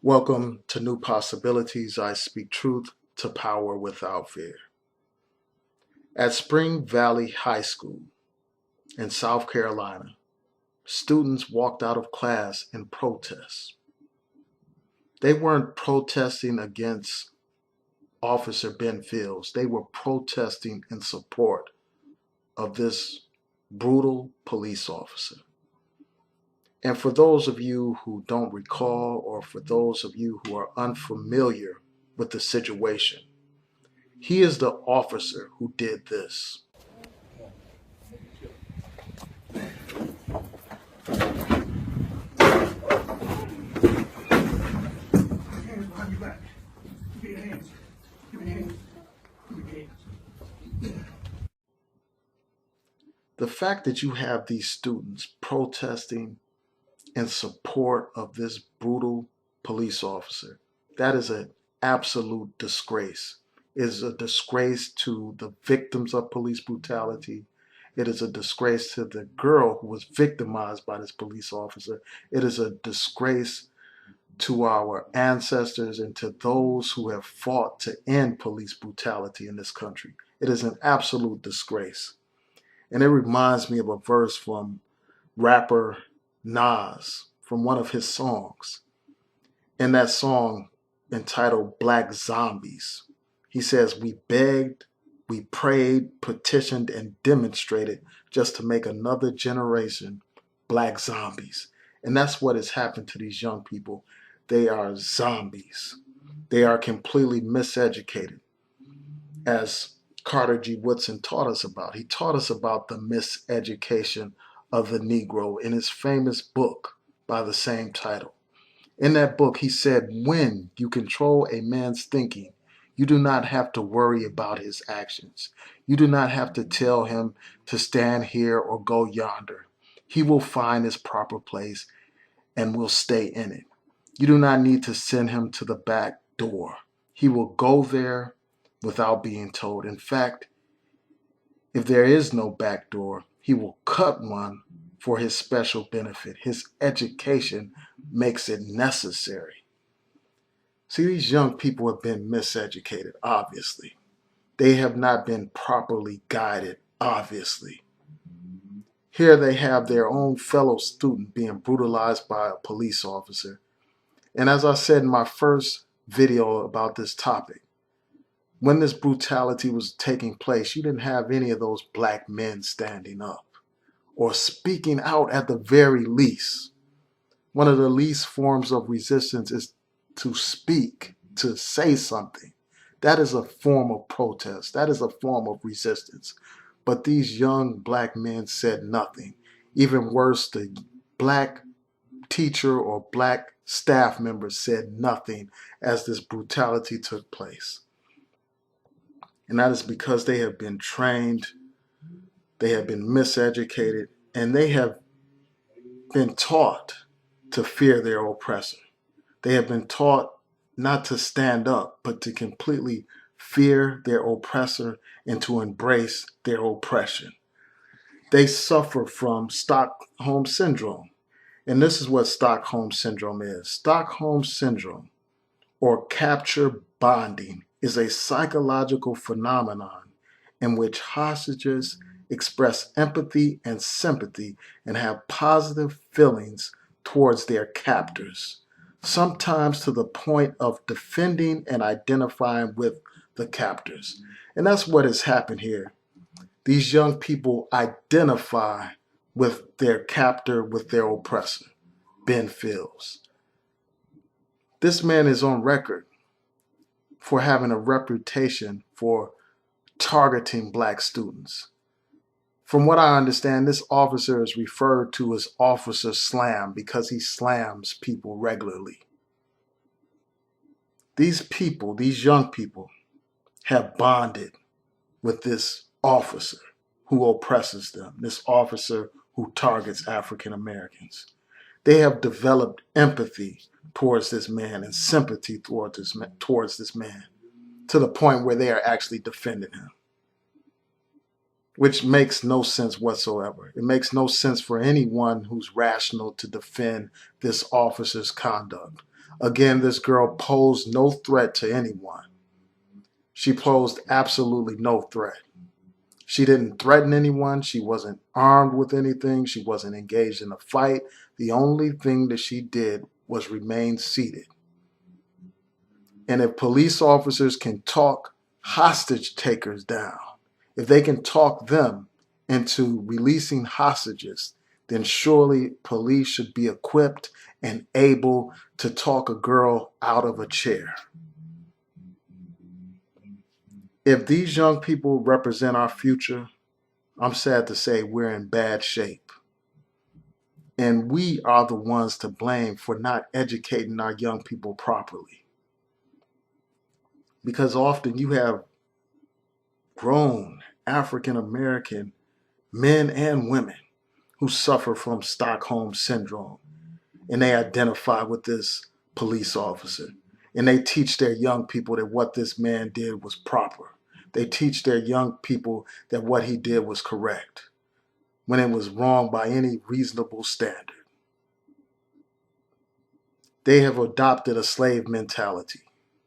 Welcome to New Possibilities. I speak truth to power without fear. At Spring Valley High School in South Carolina, students walked out of class in protest. They weren't protesting against Officer Ben Fields. They were protesting in support of this brutal police officer. And for those of you who don't recall, or for those of you who are unfamiliar with the situation, he is the officer who did this. The fact that you have these students protesting in support of this brutal police officer, that is an absolute disgrace. It is a disgrace to the victims of police brutality. It is a disgrace to the girl who was victimized by this police officer. It is a disgrace to our ancestors and to those who have fought to end police brutality in this country. It is an absolute disgrace. And it reminds me of a verse from rapper Nas from one of his songs. In that song entitled Black Zombies, he says, "We begged, we prayed, petitioned, and demonstrated just to make another generation black zombies." And that's what has happened to these young people. They are zombies. They are completely miseducated, as Carter G. Woodson taught us about. He taught us about the miseducation of the Negro in his famous book by the same title. In that book, he said, when you control a man's thinking, you do not have to worry about his actions. You do not have to tell him to stand here or go yonder. He will find his proper place and will stay in it. You do not need to send him to the back door. He will go there without being told. In fact, if there is no back door, he will cut one for his special benefit. His education makes it necessary. See, these young people have been miseducated, obviously. They have not been properly guided, obviously. Here they have their own fellow student being brutalized by a police officer. And as I said in my first video about this topic, when this brutality was taking place, you didn't have any of those black men standing up or speaking out at the very least. One of the least forms of resistance is to speak, to say something. That is a form of protest. That is a form of resistance. But these young black men said nothing. Even worse, the black teacher or black staff members said nothing as this brutality took place. And that is because they have been trained, they have been miseducated, and they have been taught to fear their oppressor. They have been taught not to stand up, but to completely fear their oppressor and to embrace their oppression. They suffer from Stockholm syndrome. And this is what Stockholm syndrome is. Stockholm syndrome, or capture bonding, is a psychological phenomenon in which hostages express empathy and sympathy and have positive feelings towards their captors, sometimes to the point of defending and identifying with the captors. And that's what has happened here. These young people identify with their captor, with their oppressor, Ben Fields. This man is on record for having a reputation for targeting black students. From what I understand, this officer is referred to as Officer Slam because he slams people regularly. These people, these young people, have bonded with this officer who oppresses them, this officer who targets African Americans. They have developed empathy towards this man and sympathy towards this man to the point where they are actually defending him, which makes no sense whatsoever. It makes no sense for anyone who's rational to defend this officer's conduct. Again, this girl posed no threat to anyone. She posed absolutely no threat. She didn't threaten anyone. She wasn't armed with anything. She wasn't engaged in a fight. The only thing that she did was remain seated. And if police officers can talk hostage takers down, if they can talk them into releasing hostages, then surely police should be equipped and able to talk a girl out of a chair. If these young people represent our future, I'm sad to say we're in bad shape. And we are the ones to blame for not educating our young people properly. Because often you have grown African American men and women who suffer from Stockholm syndrome, and they identify with this police officer. And they teach their young people that what this man did was proper. They teach their young people that what he did was correct, when it was wrong by any reasonable standard. They have adopted a slave mentality.